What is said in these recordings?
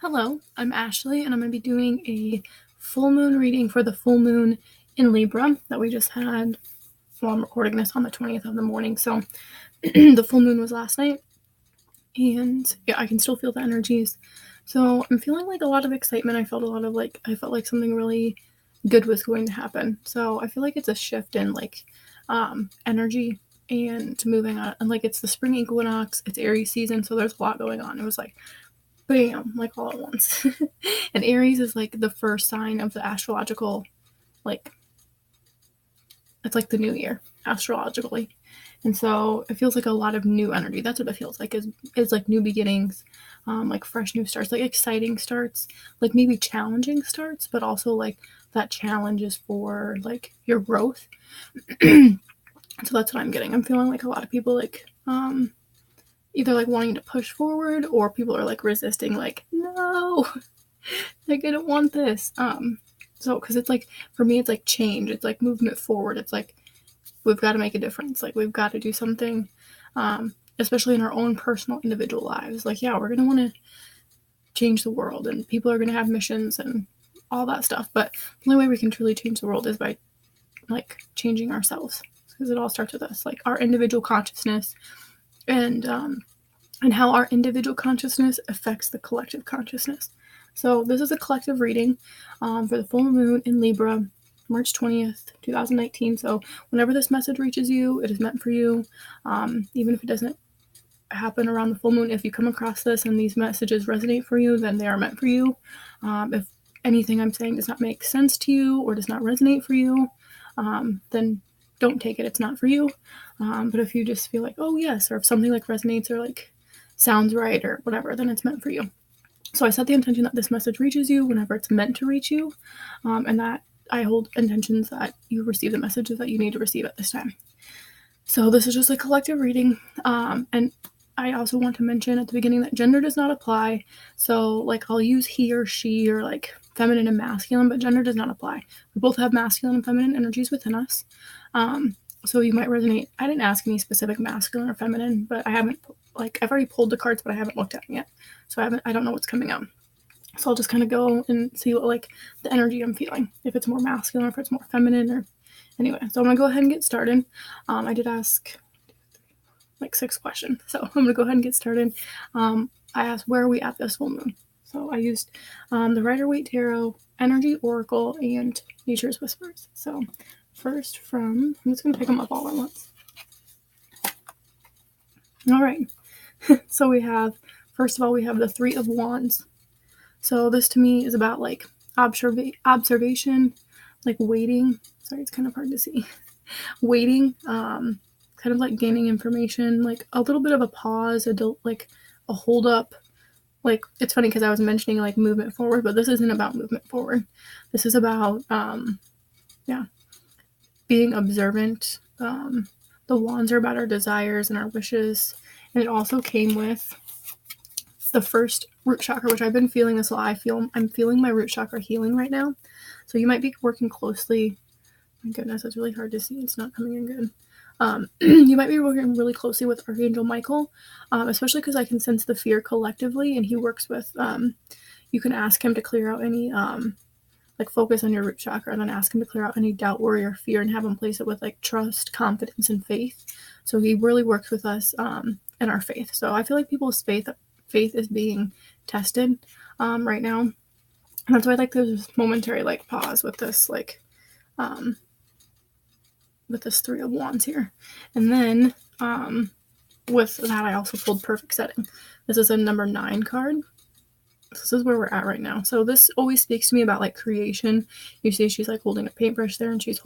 Hello, I'm Ashley, and I'm going to be doing a full moon reading for the full moon in Libra that we just had. Well, I'm recording this on the 20th of the morning, so the full moon was last night, and yeah, I can still feel the energies. So I'm feeling like a lot of excitement. I felt like something really good was going to happen. So I feel like it's a shift in energy and moving on. And like it's the spring equinox, it's Aries season, so there's a lot going on. It was like bam, like all at once. And Aries is like the first sign of the astrological, like, it's like the new year astrologically. And so it feels like a lot of new energy. That's what it feels like, is like new beginnings, like fresh new starts, like exciting starts, like maybe challenging starts, but also like that challenge is for like your growth. So that's what I'm getting. I'm feeling like a lot of people either like wanting to push forward, or people are like resisting, like, no, like I don't want this. So because it's like, for me, it's like change, it's like movement forward, it's like we've got to make a difference, like we've got to do something, especially in our own personal individual lives. Like, yeah, we're gonna want to change the world, and people are gonna have missions and all that stuff, but the only way we can truly change the world is by like changing ourselves, because it all starts with us, like our individual consciousness, and how our individual consciousness affects the collective consciousness. So this is a collective reading for the full moon in Libra, March 20th, 2019. So whenever this message reaches you, it is meant for you. Even if it doesn't happen around the full moon, if you come across this and these messages resonate for you, then they are meant for you. If anything I'm saying does not make sense to you or does not resonate for you, then don't take it. It's not for you. But if you just feel like, oh yes, or if something like resonates or like sounds right or whatever, then it's meant for you. So I set the intention that this message reaches you whenever it's meant to reach you, and that I hold intentions that you receive the messages that you need to receive at this time. So this is just a collective reading, and I also want to mention at the beginning that gender does not apply. So like I'll use he or she, or like feminine and masculine, but gender does not apply. We both have masculine and feminine energies within us. So you might resonate. I didn't ask any specific masculine or feminine, but I haven't, like, I've already pulled the cards, but I haven't looked at them yet. So I don't know what's coming out. So I'll just kind of go and see what like the energy I'm feeling, if it's more masculine or if it's more feminine, or anyway. So I'm gonna go ahead and get started. I did ask like 6 questions, so I'm gonna go ahead and get started. I asked, where are we at this full moon? So I used the Rider-Waite Tarot, Energy Oracle, and Nature's Whispers. So first I'm just going to pick them up all at once. All right. So first of all, we have the Three of Wands. So this to me is about like observation, like waiting. Sorry, it's kind of hard to see. Waiting, kind of like gaining information, like a little bit of a pause, like a hold up. Like, it's funny because I was mentioning like movement forward, but this isn't about movement forward. This is about, being observant. The wands are about our desires and our wishes. And it also came with the first root chakra, which I've been feeling this a lot. I'm feeling my root chakra healing right now. So you might be working closely. My goodness, it's really hard to see. It's not coming in good. You might be working really closely with Archangel Michael, especially because I can sense the fear collectively, and he works with, you can ask him to clear out any, like focus on your root chakra, and then ask him to clear out any doubt, worry, or fear, and have him place it with like trust, confidence, and faith. So he really works with us in our faith. So I feel like people's faith is being tested right now. And that's why I like this momentary like pause with this with this Three of Wands here. And then with that, I also pulled Perfect Setting. This is a number 9 card. This is where we're at right now. So this always speaks to me about like creation. You see she's like holding a paintbrush there, and she's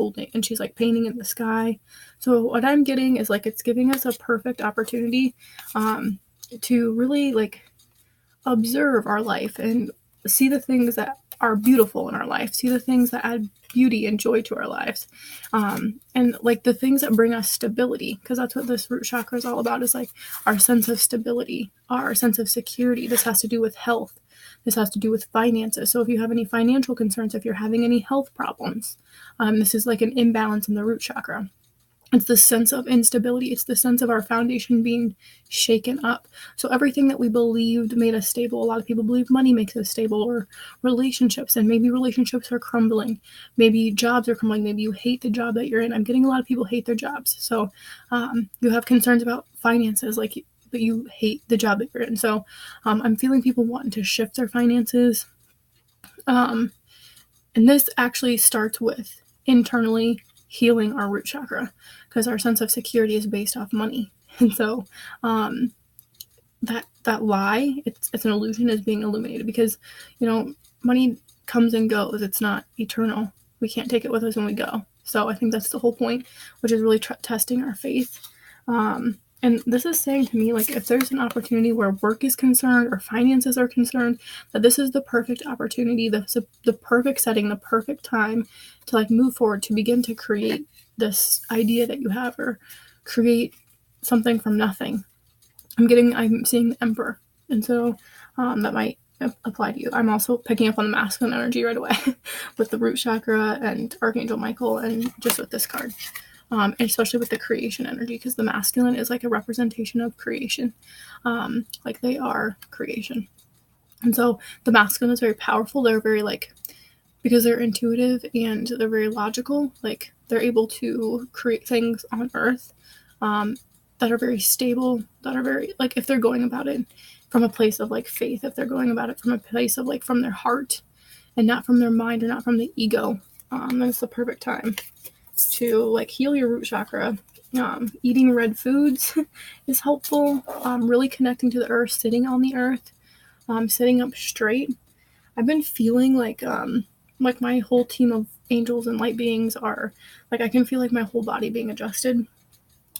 like painting in the sky. So what I'm getting is like, it's giving us a perfect opportunity to really like observe our life and see the things that are beautiful in our life, see the things that add beauty and joy to our lives, and like the things that bring us stability, because that's what this root chakra is all about, is like our sense of stability, our sense of security. This has to do with health. This has to do with finances. So if you have any financial concerns, if you're having any health problems, this is like an imbalance in the root chakra. It's the sense of instability. It's the sense of our foundation being shaken up. So everything that we believed made us stable. A lot of people believe money makes us stable, or relationships, and maybe relationships are crumbling. Maybe jobs are crumbling. Maybe you hate the job that you're in. I'm getting a lot of people hate their jobs. So you have concerns about finances, but you hate the job that you're in. So I'm feeling people wanting to shift their finances. And this actually starts with internally healing our root chakra, because our sense of security is based off money. And so that lie, it's an illusion, is being illuminated, because money comes and goes. It's not eternal. We can't take it with us when we go. So I think that's the whole point, which is really testing our faith. And this is saying to me, like, if there's an opportunity where work is concerned or finances are concerned, that this is the perfect opportunity, the perfect setting, the perfect time to like move forward, to begin to create this idea that you have, or create something from nothing. I'm seeing the Emperor, and so that might apply to you. I'm also picking up on the masculine energy right away with the root chakra and Archangel Michael, and just with this card. And especially with the creation energy, because the masculine is like a representation of creation. Like they are creation. And so the masculine is very powerful. They're very because they're intuitive and they're very logical, like they're able to create things on earth that are very stable, that are very, like, if they're going about it from a place of like faith, if they're going about it from a place of like from their heart and not from their mind or not from the ego, then it's the perfect time to like heal your root chakra. Eating red foods is helpful. Really connecting to the earth, sitting on the earth, sitting up straight. I've been feeling like my whole team of angels and light beings are like, I can feel like my whole body being adjusted.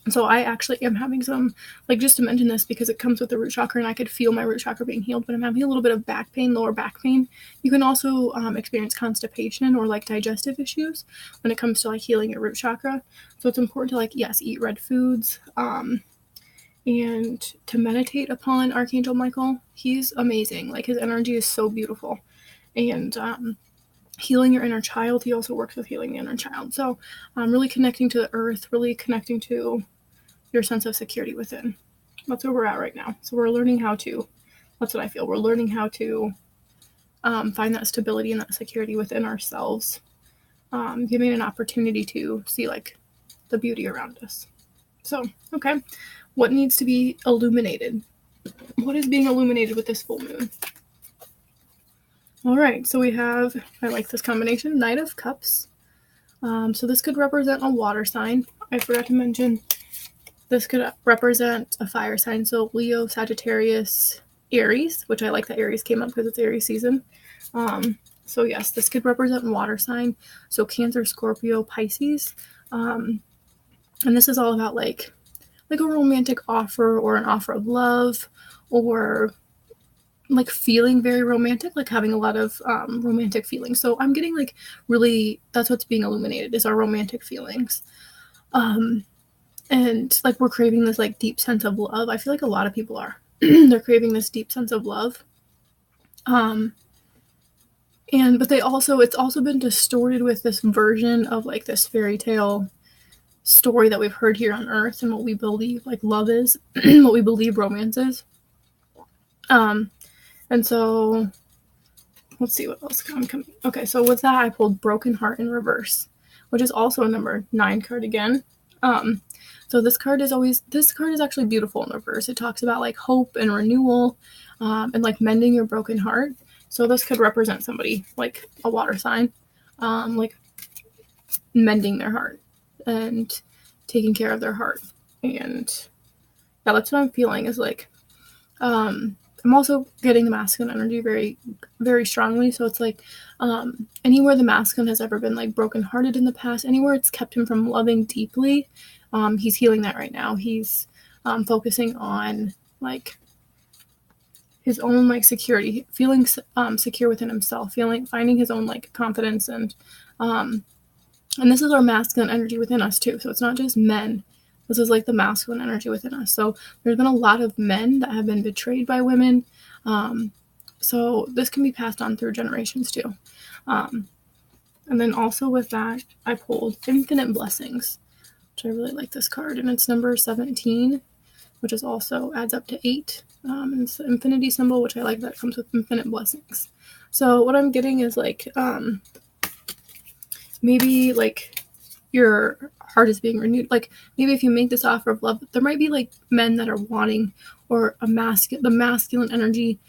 So I actually am having some, like, just to mention this because it comes with the root chakra and I could feel my root chakra being healed, but I'm having a little bit of back pain, lower back pain. You can also experience constipation or like digestive issues when it comes to like healing your root chakra. So it's important to like, yes, eat red foods and to meditate upon Archangel Michael. He's amazing. Like, his energy is so beautiful. And healing your inner child, he also works with healing the inner child. So really connecting to the earth, really connecting to your sense of security within. That's where we're at right now. So we're learning how to, that's what I feel, we're learning how to find that stability and that security within ourselves, giving an opportunity to see like the beauty around us. So, okay, what needs to be illuminated? What is being illuminated with this full moon? All right, so we have, I like this combination, Knight of Cups. So this could represent a water sign. I forgot to mention this could represent a fire sign. So Leo, Sagittarius, Aries, which I like that Aries came up because it's Aries season. So yes, this could represent water sign. So Cancer, Scorpio, Pisces. And this is all about like a romantic offer or an offer of love, or like feeling very romantic, like having a lot of romantic feelings. So I'm getting like really, that's what's being illuminated, is our romantic feelings. And like we're craving this like deep sense of love. I feel like a lot of people are. They're craving this deep sense of love. But it's also been distorted with this version of like this fairy tale story that we've heard here on earth, and what we believe like love is, what we believe romance is. And so let's see what else coming. Okay, so with that I pulled Broken Heart in reverse, which is also a number 9 card again. So this card is actually beautiful in reverse. It talks about like hope and renewal, and like mending your broken heart. So this could represent somebody like a water sign, like mending their heart and taking care of their heart. And yeah, that's what I'm feeling, is like, I'm also getting the masculine energy very, very strongly. So it's like anywhere the masculine has ever been like brokenhearted in the past, anywhere it's kept him from loving deeply, he's healing that right now. He's focusing on like his own like security, feeling secure within himself, finding his own like confidence, and this is our masculine energy within us too. So it's not just men. This is like the masculine energy within us. So there's been a lot of men that have been betrayed by women. So this can be passed on through generations too. And then also with that, I pulled Infinite Blessings, which which I really like this card, and it's number 17, which is also adds up to 8. And it's the infinity symbol, which I like, that comes with infinite blessings. So what I'm getting is like, maybe like your heart is being renewed. Like maybe if you make this offer of love, there might be like men that are wanting, or the masculine energy,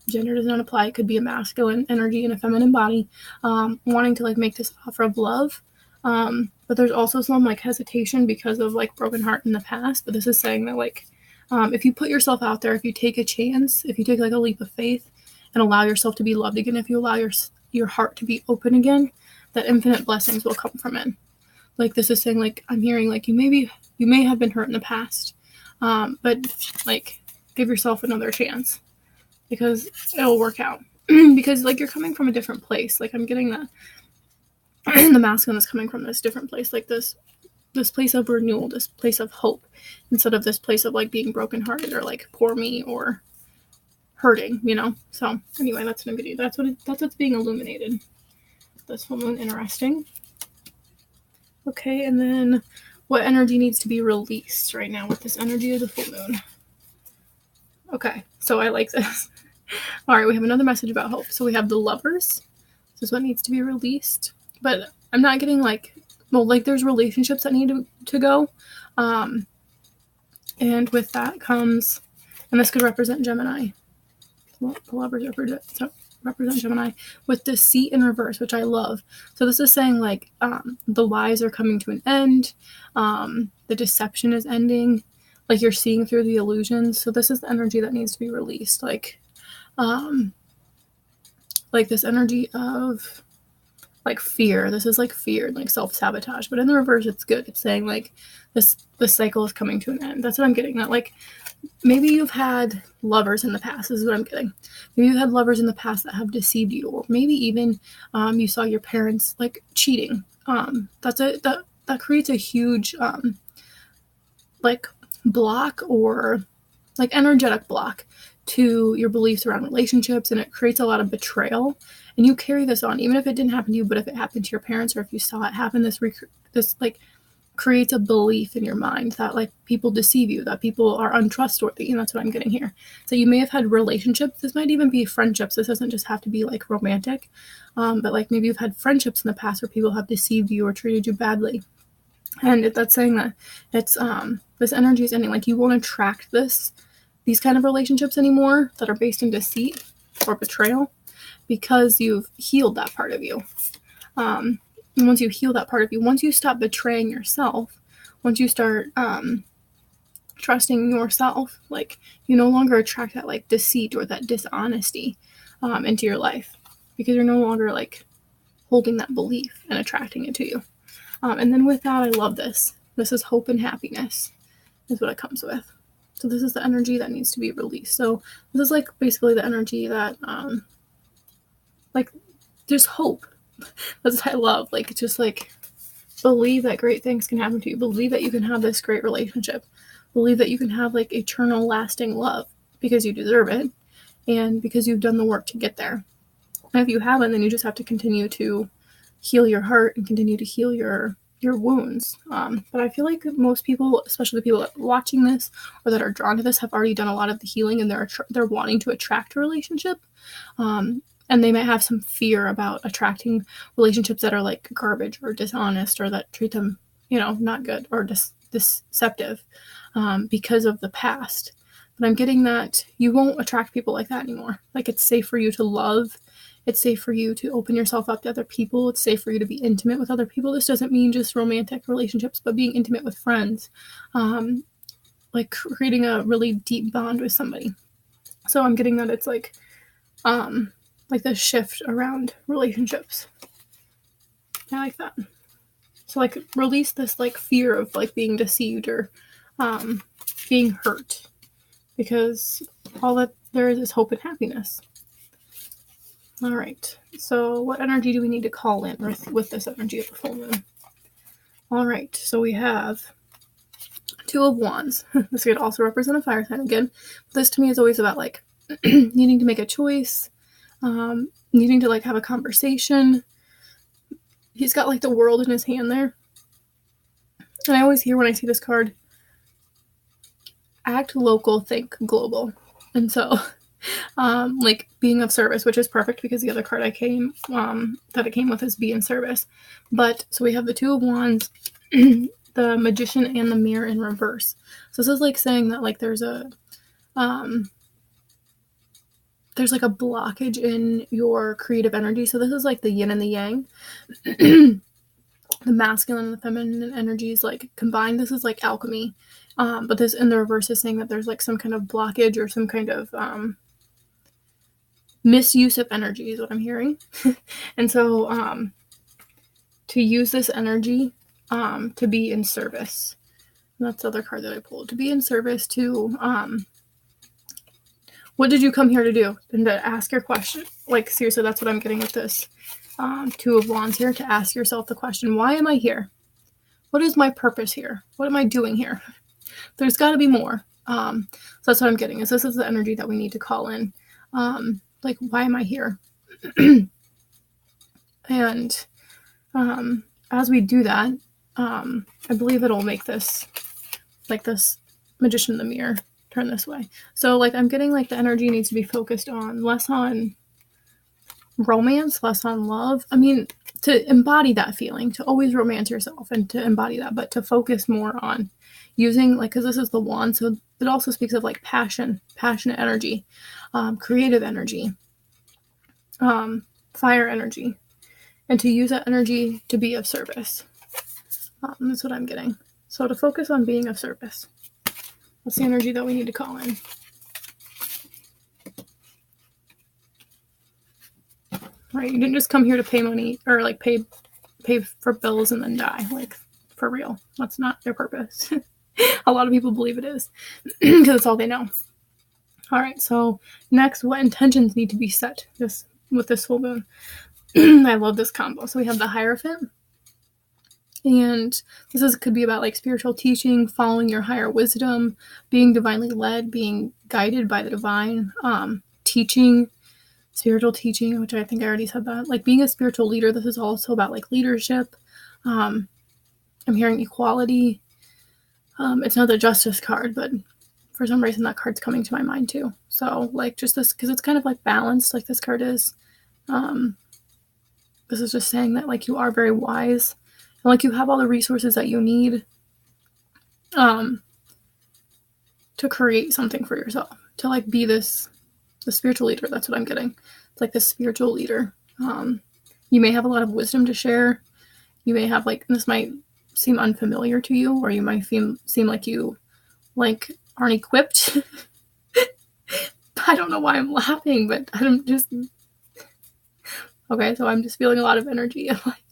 gender does not apply. It could be a masculine energy and a feminine body, wanting to like make this offer of love. But there's also some like hesitation because of like broken heart in the past. But this is saying that like, if you put yourself out there, if you take a chance, if you take like a leap of faith and allow yourself to be loved again, if you allow your heart to be open again, that infinite blessings will come from it. Like this is saying, like, I'm hearing like you may have been hurt in the past, but like give yourself another chance, because it'll work out. Because like you're coming from a different place. Like I'm getting that the masculine is coming from this different place, like this place of renewal, this place of hope, instead of this place of like being brokenhearted or like poor me or hurting, you know. So anyway, that's what I'm getting. That's what's being illuminated. This full moon, interesting. Okay, and then what energy needs to be released right now with this energy of the full moon? Okay, so I like this. All right, we have another message about hope. So we have the Lovers. This is what needs to be released. But I'm not getting like, well, like there's relationships that need to go. And with that comes, and this could represent Gemini. Well, the Lovers represent Gemini with deceit in reverse, which I love. So this is saying like the lies are coming to an end, the deception is ending, like you're seeing through the illusions. So this is the energy that needs to be released, like this energy of like fear. This is like fear, like self-sabotage, but in the reverse it's good. It's saying like this cycle is coming to an end. That's what I'm getting. That like maybe you've had lovers in the past. This is what I'm getting. Maybe you've had lovers in the past that have deceived you, or maybe even you saw your parents like cheating. That creates a huge like block, or like energetic block to your beliefs around relationships, and it creates a lot of betrayal. And you carry this on, even if it didn't happen to you, but if it happened to your parents, or if you saw it happen, this like creates a belief in your mind that like people deceive you, that people are untrustworthy. And that's what I'm getting here. So you may have had relationships. This might even be friendships. This doesn't just have to be like romantic, but like maybe you've had friendships in the past where people have deceived you or treated you badly. And that's saying that it's this energy is ending. Like you won't attract these kind of relationships anymore that are based in deceit or betrayal, because you've healed that part of you. And once you heal that part of you, once you stop betraying yourself, once you start trusting yourself, like you no longer attract that like deceit or that dishonesty into your life, because you're no longer like holding that belief and attracting it to you. And then with that, I love this. This is hope and happiness is what it comes with. So this is the energy that needs to be released. So this is like basically the energy that like just hope. That's what I love. Like just like believe that great things can happen to you. Believe that you can have this great relationship. Believe that you can have like eternal lasting love, because you deserve it and because you've done the work to get there. And if you haven't, then you just have to continue to heal your heart and continue to heal your wounds. But I feel like most people, especially the people watching this or that are drawn to this, have already done a lot of the healing, and they're wanting to attract a relationship. And they might have some fear about attracting relationships that are like garbage or dishonest, or that treat them, not good, or deceptive, because of the past. But I'm getting that you won't attract people like that anymore. Like it's safe for you to love. It's safe for you to open yourself up to other people. It's safe for you to be intimate with other people. This doesn't mean just romantic relationships, but being intimate with friends, like creating a really deep bond with somebody. So I'm getting that it's like this shift around relationships. I like that. So like release this like fear of like being deceived or being hurt, because all that there is hope and happiness. All right. So what energy do we need to call in with this energy of the full moon? All right. So we have Two of Wands. This could also represent a fire sign again. But this to me is always about like needing to make a choice, needing to like have a conversation. He's got like the world in his hand there. And I always hear when I see this card, act local, think global. And so, like being of service, which is perfect because the other card that it came with is be in service. But so we have the Two of Wands, the Magician, and the Mirror in reverse. So this is like saying that like there's like a blockage in your creative energy. So this is like the yin and the yang. The masculine and the feminine energies like combined. This is like alchemy. But this in the reverse is saying that there's like some kind of blockage or some kind of misuse of energy is what I'm hearing. And so to use this energy to be in service. And that's the other card that I pulled. To be in service to what did you come here to do? And to ask your question. Like seriously, that's what I'm getting with this Two of Wands here, to ask yourself the question, why am I here? What is my purpose here? What am I doing here? There's got to be more. So that's what I'm getting, is this is the energy that we need to call in. Like, why am I here? And as we do that, I believe it'll make this, like this Magician in the Mirror, turn this way. So like I'm getting like the energy needs to be focused on less on romance, less on love. I mean, to embody that feeling, to always romance yourself and to embody that, but to focus more on using, like, because this is the wand, so it also speaks of like passionate energy, creative energy, fire energy, and to use that energy to be of service. That's what I'm getting. So to focus on being of service. That's the energy that we need to call in. Right, you didn't just come here to pay money or like pay for bills and then die. Like, for real, that's not their purpose. A lot of people believe it is because it's all they know. All right, so next, what intentions need to be set with this full moon? I love this combo. So we have the Hierophant, and this could be about like spiritual teaching, following your higher wisdom, being divinely led, being guided by the divine, teaching. Spiritual teaching, which I think I already said that. Like being a spiritual leader, this is also about like leadership. I'm hearing equality. It's not the Justice card, but for some reason that card's coming to my mind too. So like just this, because it's kind of like balanced, like this card is. This is just saying that like you are very wise and like you have all the resources that you need to create something for yourself, to like be the spiritual leader. That's what I'm getting. It's like the spiritual leader. You may have a lot of wisdom to share. You may have like, this might seem unfamiliar to you, or you might seem like you like aren't equipped. I don't know why I'm laughing, but I'm just okay. So I'm just feeling a lot of energy of like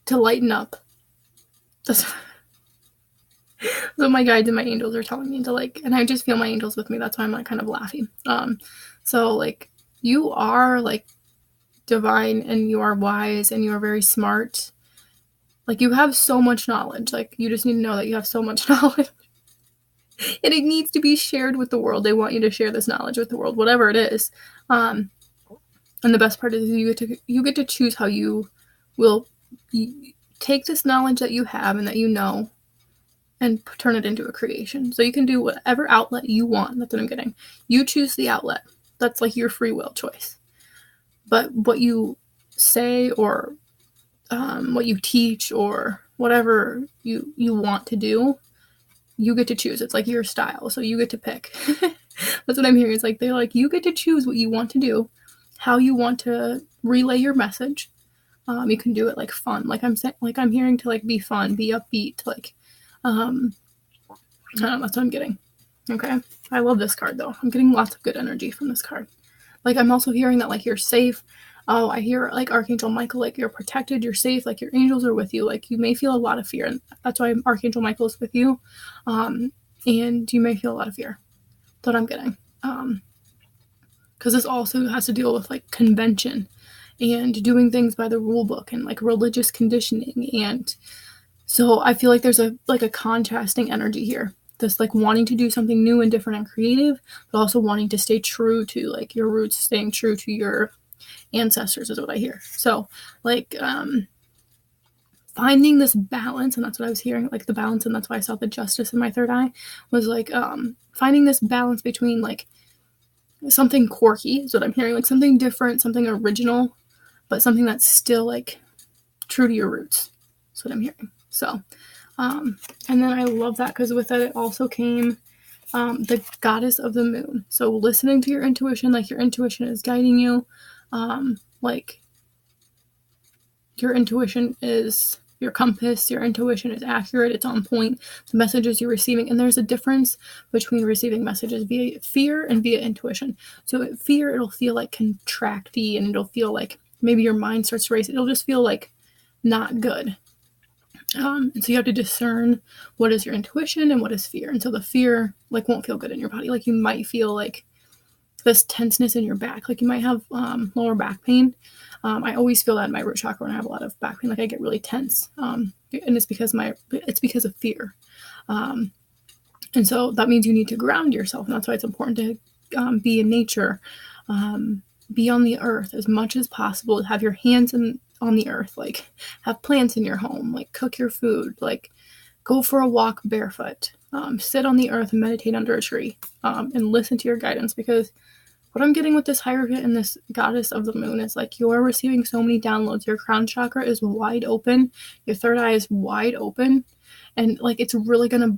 to lighten up. That's what my guides and my angels are telling me to like, and I just feel my angels with me. That's why I'm like kind of laughing. So like you are like divine and you are wise and you are very smart. Like you have so much knowledge. Like you just need to know that you have so much knowledge. And it needs to be shared with the world. They want you to share this knowledge with the world, whatever it is. And the best part is you get to choose how you will take this knowledge that you have and that you know and turn it into a creation. So you can do whatever outlet you want. That's what I'm getting. You choose the outlet. That's like your free will choice. But what you say or what you teach or whatever you want to do, you get to choose. It's like your style. So you get to pick. That's what I'm hearing. It's like they're like, you get to choose what you want to do, how you want to relay your message. You can do it like fun. Like I'm saying, like I'm hearing to like be fun, be upbeat, like that's what I'm getting. Okay. I love this card though. I'm getting lots of good energy from this card. Like I'm also hearing that like you're safe. Oh, I hear like Archangel Michael, like you're protected, you're safe, like your angels are with you. Like you may feel a lot of fear, and that's why Archangel Michael is with you. And you may feel a lot of fear. That's what I'm getting. Because this also has to deal with like convention and doing things by the rule book and like religious conditioning. And so I feel like there's a contrasting energy here. This like wanting to do something new and different and creative, but also wanting to stay true to like your roots, staying true to your ancestors is what I hear. So like finding this balance, and that's what I was hearing, like the balance, and that's why I saw the justice in my third eye, was like finding this balance between like something quirky is what I'm hearing, like something different, something original, but something that's still like true to your roots. That's what I'm hearing. So and then I love that because with that it also came the goddess of the moon. So listening to your intuition, like your intuition is guiding you, like your intuition is your compass, your intuition is accurate, it's on point, the messages you're receiving, and there's a difference between receiving messages via fear and via intuition. So fear, it'll feel like contracty, and it'll feel like maybe your mind starts to race, it'll just feel like not good. And so you have to discern what is your intuition and what is fear. And so the fear like won't feel good in your body. Like you might feel like this tenseness in your back. Like you might have lower back pain. I always feel that in my root chakra when I have a lot of back pain. Like I get really tense. And it's because of fear. And so that means you need to ground yourself. And that's why it's important to be in nature, be on the earth as much as possible, have your hands on the earth, like have plants in your home, like cook your food, like go for a walk barefoot, sit on the earth and meditate under a tree, and listen to your guidance. Because what I'm getting with this Hierophant and this goddess of the moon is like you are receiving so many downloads. Your crown chakra is wide open, your third eye is wide open, and like it's really gonna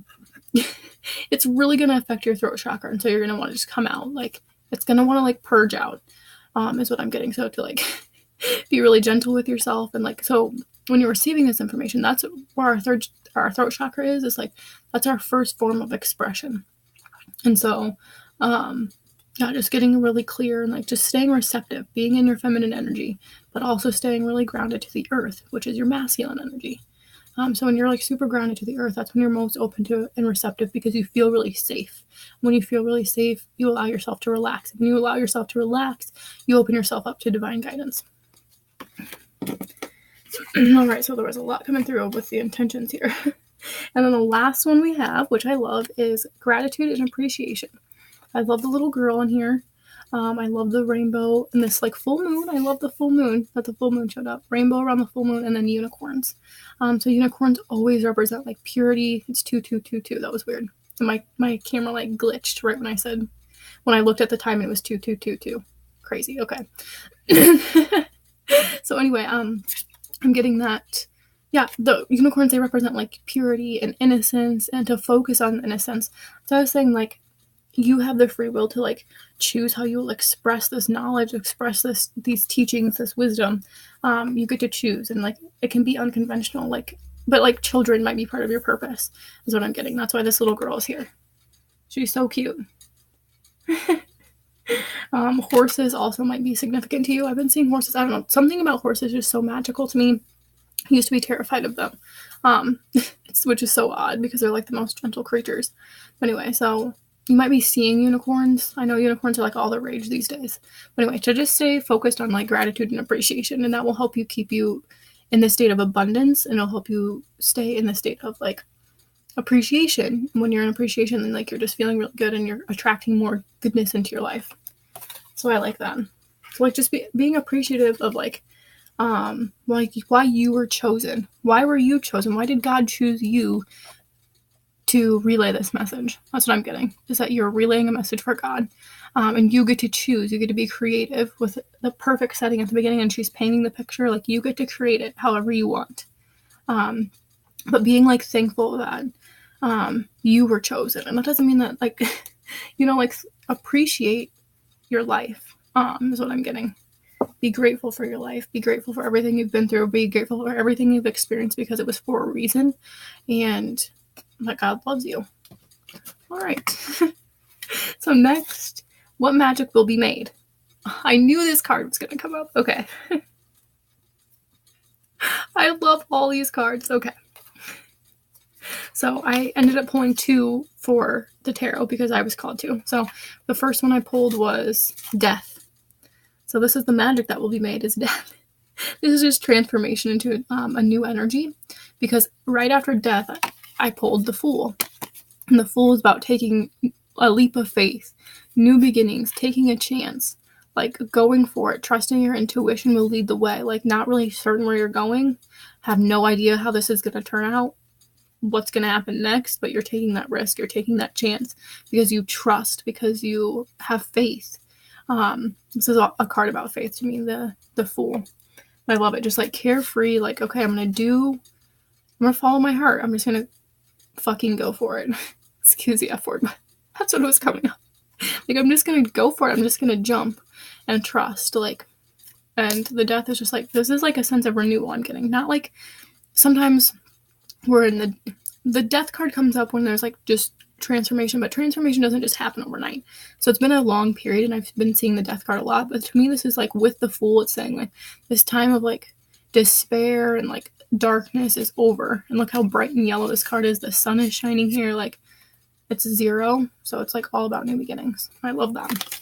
affect your throat chakra. And so you're gonna want to just come out, like it's gonna want to like purge out, is what I'm getting. So to like be really gentle with yourself, and like, so when you're receiving this information, that's where our throat chakra is like, that's our first form of expression. And so, yeah, just getting really clear and like just staying receptive, being in your feminine energy, but also staying really grounded to the earth, which is your masculine energy. So when you're like super grounded to the earth, that's when you're most open to and receptive, because you feel really safe. When you feel really safe, you allow yourself to relax. When you allow yourself to relax, you open yourself up to divine guidance. All right, so there was a lot coming through with the intentions here. And then the last one we have, which I love, is gratitude and appreciation. I love the little girl in here. I love the rainbow and this like full moon. I love the full moon, that the full moon showed up. Rainbow around the full moon, and then unicorns. So unicorns always represent like purity. It's 2222. That was weird. And my camera like glitched right when I looked at the time and it was 2222. Crazy. Okay. So anyway, I'm getting that. Yeah, the unicorns, they represent like purity and innocence, and to focus on innocence. So I was saying like you have the free will to like choose how you will express this knowledge, express these teachings, this wisdom. You get to choose, and like it can be unconventional, like, but like children might be part of your purpose is what I'm getting. That's why this little girl is here. She's so cute. Horses also might be significant to you. I've been seeing horses. I don't know. Something about horses is so magical to me. I used to be terrified of them, which is so odd because they're like the most gentle creatures. But anyway, so you might be seeing unicorns. I know unicorns are like all the rage these days. But anyway, to just stay focused on like gratitude and appreciation, and that will help you keep you in the state of abundance, and it'll help you stay in the state of like appreciation. When you're in appreciation, then like you're just feeling really good and you're attracting more goodness into your life. So I like that. So like just being appreciative of like why you were chosen. Why were you chosen? Why did God choose you to relay this message? That's what I'm getting. Is that you're relaying a message for God, and you get to choose. You get to be creative with the perfect setting at the beginning, and she's painting the picture. Like you get to create it however you want. But being like thankful that you were chosen, and that doesn't mean that like like appreciate your life. Is what I'm getting. Be grateful for your life. Be grateful for everything you've been through. Be grateful for everything you've experienced, because it was for a reason, and that God loves you. All right. So next, what magic will be made? I knew this card was going to come up. Okay. I love all these cards. Okay. So I ended up pulling 2 for the tarot because I was called to. So the first one I pulled was death. So this is the magic that will be made, is death. This is just transformation into a new energy, because right after death, I pulled the Fool. And the Fool is about taking a leap of faith, new beginnings, taking a chance, like going for it, trusting your intuition will lead the way, like not really certain where you're going, have no idea how this is going to turn out, what's going to happen next, but you're taking that risk, you're taking that chance because you trust, because you have faith. This is a card about faith to me, the Fool. I love it. Just like carefree, like, okay, I'm gonna follow my heart. I'm just gonna fucking go for it. Excuse the F word, but that's what was coming up. Like, I'm just gonna go for it. I'm just gonna jump and trust. Like, and the Death is just like, this is like a sense of renewal I'm getting. Not like sometimes we're in the Death card comes up when there's like just transformation, but transformation doesn't just happen overnight. So it's been a long period, and I've been seeing the Death card a lot, but to me this is like with the Fool, it's saying like this time of like despair and like darkness is over. And look how bright and yellow this card is. The sun is shining here, like it's 0, so it's like all about new beginnings. I love that.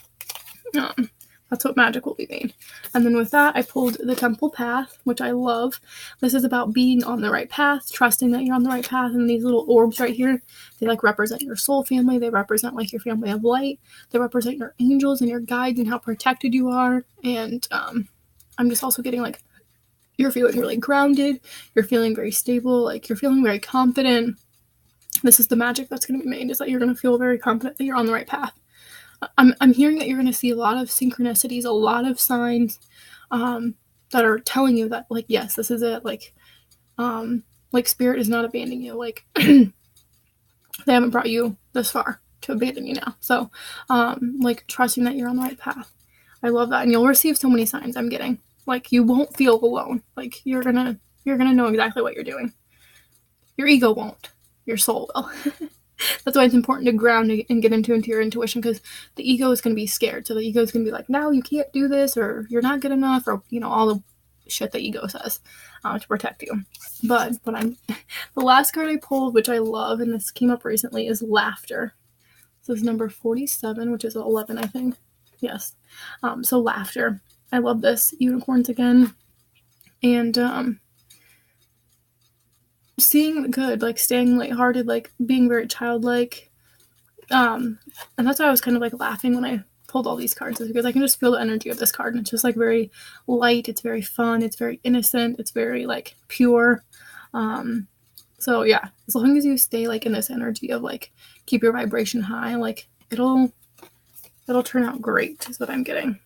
That's what magic will be made. And then with that, I pulled the Temple Path, which I love. This is about being on the right path, trusting that you're on the right path. And these little orbs right here, they like represent your soul family. They represent like your family of light. They represent your angels and your guides and how protected you are. And I'm just also getting like, you're feeling really grounded. You're feeling very stable. Like you're feeling very confident. This is the magic that's going to be made, is that you're going to feel very confident that you're on the right path. I'm hearing that you're going to see a lot of synchronicities, a lot of signs that are telling you that, like, yes, this is it. Like Spirit is not abandoning you. Like, they haven't brought you this far to abandon you now. So, like, trusting that you're on the right path. I love that. And you'll receive so many signs I'm getting. Like, you won't feel alone. Like, you're gonna know exactly what you're doing. Your ego won't. Your soul will. That's why it's important to ground and get into your intuition, because the ego is going to be scared. So the ego is going to be like, no, you can't do this, or you're not good enough, or, you know, all the shit that ego says to protect you. But the last card I pulled, which I love, and this came up recently, is Laughter. So it's number 47, which is 11, I think. Yes. So Laughter. I love this. Unicorns again. And seeing the good, like staying lighthearted, like being very childlike. And that's why I was kind of like laughing when I pulled all these cards, is because I can just feel the energy of this card, and it's just like very light, it's very fun, it's very innocent, it's very like pure. So yeah, as long as you stay like in this energy of like keep your vibration high, like it'll turn out great, is what I'm getting.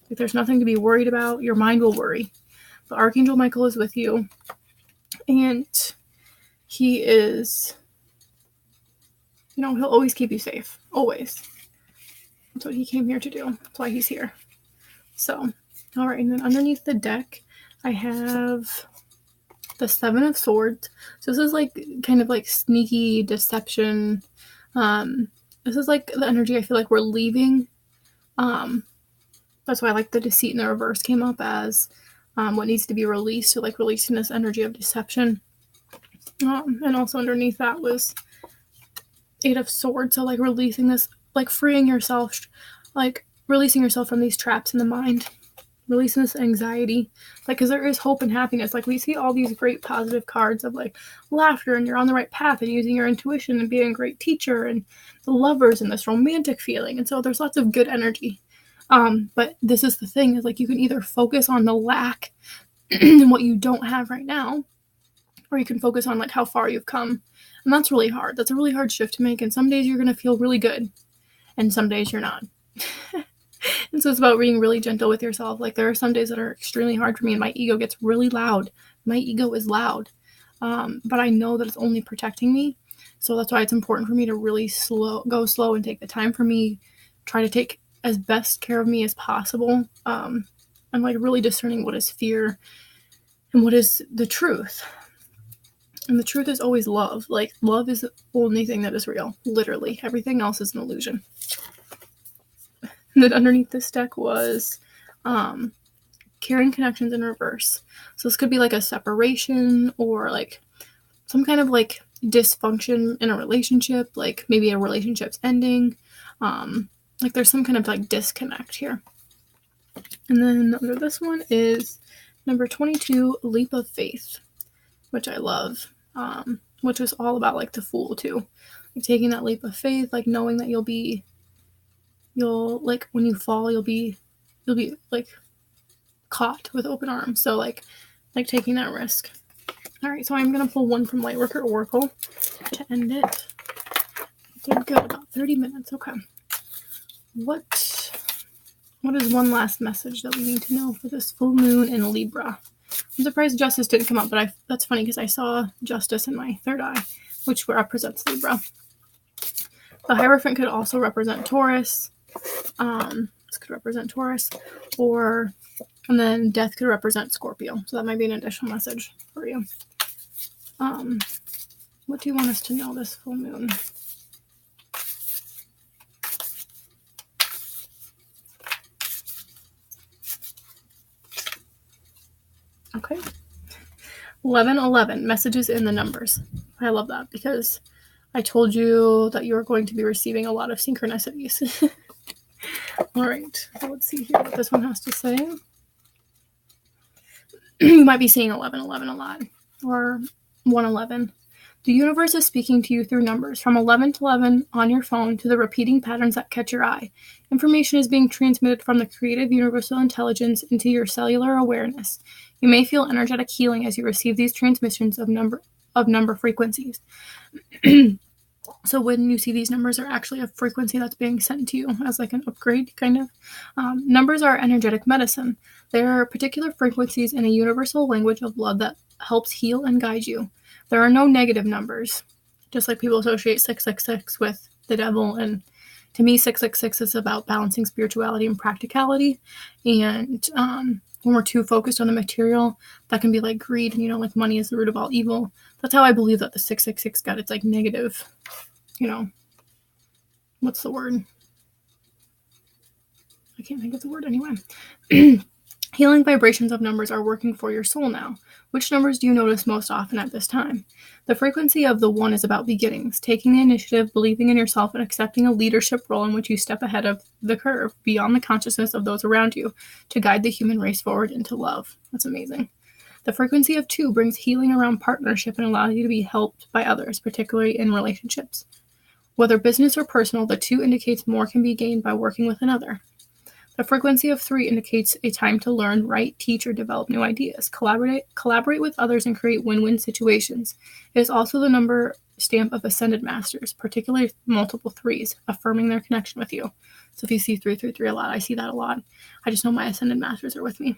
Like, there's nothing to be worried about. Your mind will worry. The Archangel Michael is with you, and he is, you know, he'll always keep you safe. Always. That's what he came here to do. That's why he's here. So, all right. And then underneath the deck, I have the 7 of Swords. So this is like kind of like sneaky deception. This is like the energy I feel like we're leaving. That's why I like the Deceit in the reverse came up as what needs to be released. So like releasing this energy of deception. And also underneath that was 8 of Swords. So like releasing this, like freeing yourself, like releasing yourself from these traps in the mind, releasing this anxiety, like, because there is hope and happiness. Like we see all these great positive cards of like laughter, and you're on the right path, and using your intuition, and being a great teacher, and the Lovers, and this romantic feeling. And so there's lots of good energy. But this is the thing, is like you can either focus on the lack and what you don't have right now, or you can focus on like how far you've come. And that's really hard. That's a really hard shift to make. And some days you're going to feel really good, and some days you're not. And so it's about being really gentle with yourself. Like there are some days that are extremely hard for me, and my ego gets really loud. My ego is loud. But I know that it's only protecting me. So that's why it's important for me to really go slow and take the time for me, try to take as best care of me as possible. And like really discerning what is fear and what is the truth. And the truth is always love. Like, love is the only thing that is real. Literally. Everything else is an illusion. And then underneath this deck was Carrying Connections in Reverse. So this could be like a separation, or like some kind of like dysfunction in a relationship. Like maybe a relationship's ending. Like there's some kind of like disconnect here. And then under this one is number 22, Leap of Faith, which I love, which is all about like the Fool too, like taking that leap of faith, like knowing that you'll like when you fall, you'll be you'll be like caught with open arms. So like taking that risk. All right, so I'm going to pull one from Lightworker Oracle to end it. Did go about 30 minutes. Okay. What is one last message that we need to know for this full moon in Libra? I'm surprised Justice didn't come up, but that's funny because I saw Justice in my third eye, which represents Libra. The Hierophant could also represent Taurus. This could represent Taurus, and then Death could represent Scorpio. So that might be an additional message for you. What do you want us to know this full moon? Okay. 1111, messages in the numbers. I love that because I told you that you are going to be receiving a lot of synchronicities. All right, so let's see here what this one has to say. You might be seeing 1111 a lot, or 111. The universe is speaking to you through numbers, from 11 to 11 on your phone to the repeating patterns that catch your eye. Information is being transmitted from the creative universal intelligence into your cellular awareness. You may feel energetic healing as you receive these transmissions of number frequencies. So when you see these numbers are actually a frequency that's being sent to you as like an upgrade, kind of. Numbers are energetic medicine. They are particular frequencies in a universal language of love that helps heal and guide you. There are no negative numbers, just like people associate 666 with the devil. And to me, 666 is about balancing spirituality and practicality. And when we're too focused on the material, that can be like greed, and like money is the root of all evil. That's how I believe that the 666 got its like negative, what's the word? I can't think of the word anyway. Healing vibrations of numbers are working for your soul now. Which numbers do you notice most often at this time? The frequency of the 1 is about beginnings, taking the initiative, believing in yourself, and accepting a leadership role in which you step ahead of the curve, beyond the consciousness of those around you, to guide the human race forward into love. That's amazing. The frequency of 2 brings healing around partnership and allows you to be helped by others, particularly in relationships. Whether business or personal, the 2 indicates more can be gained by working with another. The frequency of 3 indicates a time to learn, write, teach, or develop new ideas. Collaborate with others and create win-win situations. It is also the number stamp of ascended masters, particularly multiple 3s, affirming their connection with you. So if you see 333 a lot, I see that a lot. I just know my ascended masters are with me.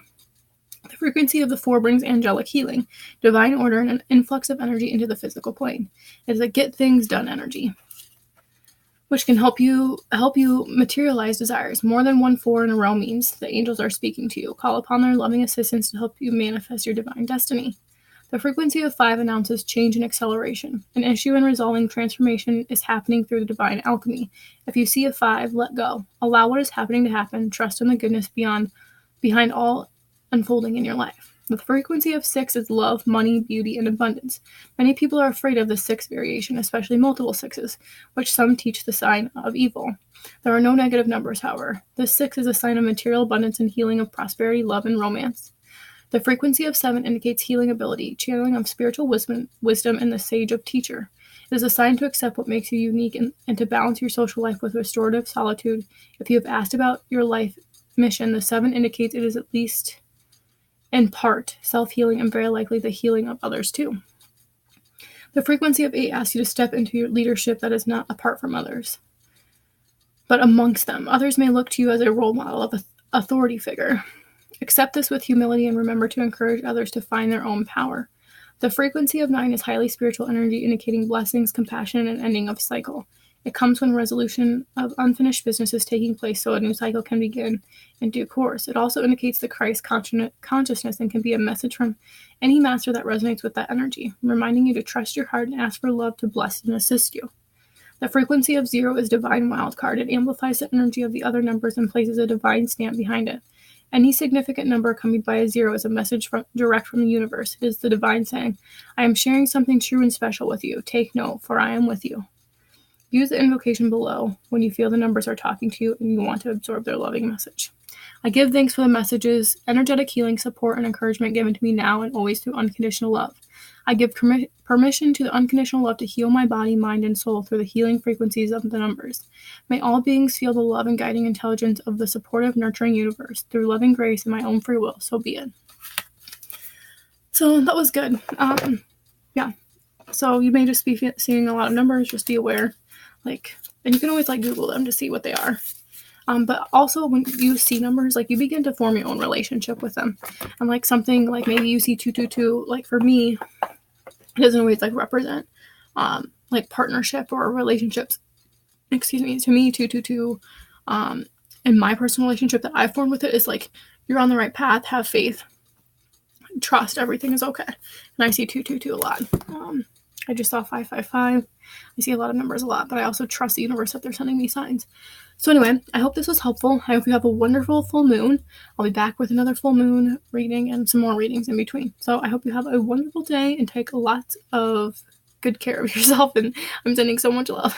The frequency of the 4 brings angelic healing, divine order, and an influx of energy into the physical plane. It is a get things done energy, which can help you materialize desires. More than 1 4 in a row means the angels are speaking to you. Call upon their loving assistance to help you manifest your divine destiny. The frequency of 5 announces change and acceleration. An issue in resolving transformation is happening through the divine alchemy. If you see a 5, let go. Allow what is happening to happen. Trust in the goodness behind all unfolding in your life. The frequency of 6 is love, money, beauty, and abundance. Many people are afraid of the 6 variation, especially multiple 6s, which some teach the sign of evil. There are no negative numbers, however. This 6 is a sign of material abundance and healing of prosperity, love, and romance. The frequency of 7 indicates healing ability, channeling of spiritual wisdom, and the sage of teacher. It is a sign to accept what makes you unique and to balance your social life with restorative solitude. If you have asked about your life mission, the 7 indicates it is at least in part self-healing and very likely the healing of others too. The frequency of 8 asks you to step into your leadership that is not apart from others, but amongst them. Others may look to you as a role model of an authority figure. Accept this with humility and remember to encourage others to find their own power. The frequency of 9 is highly spiritual energy, indicating blessings, compassion, and ending of cycle. It comes when resolution of unfinished business is taking place so a new cycle can begin in due course. It also indicates the Christ consciousness and can be a message from any master that resonates with that energy, reminding you to trust your heart and ask for love to bless and assist you. The frequency of 0 is divine wildcard. It amplifies the energy of the other numbers and places a divine stamp behind it. Any significant number accompanied by a 0 is a message direct from the universe. It is the divine saying, I am sharing something true and special with you. Take note, for I am with you. Use the invocation below when you feel the numbers are talking to you and you want to absorb their loving message. I give thanks for the messages, energetic healing, support, and encouragement given to me now and always through unconditional love. I give permission to the unconditional love to heal my body, mind, and soul through the healing frequencies of the numbers. May all beings feel the love and guiding intelligence of the supportive, nurturing universe through loving grace and my own free will. So be it. So that was good. Yeah. So you may just be seeing a lot of numbers. Just be aware. And you can always Google them to see what they are. But also when you see numbers, you begin to form your own relationship with them. And something maybe you see 222, for me, it doesn't always represent partnership or relationships. Excuse me. To me, 222, in my personal relationship that I've formed with it is you're on the right path, have faith, trust, everything is okay. And I see 222 a lot. I just saw 555. I see a lot of numbers a lot, but I also trust the universe that they're sending me signs. So anyway, I hope this was helpful. I hope you have a wonderful full moon. I'll be back with another full moon reading and some more readings in between. So I hope you have a wonderful day and take lots of good care of yourself. And I'm sending so much love.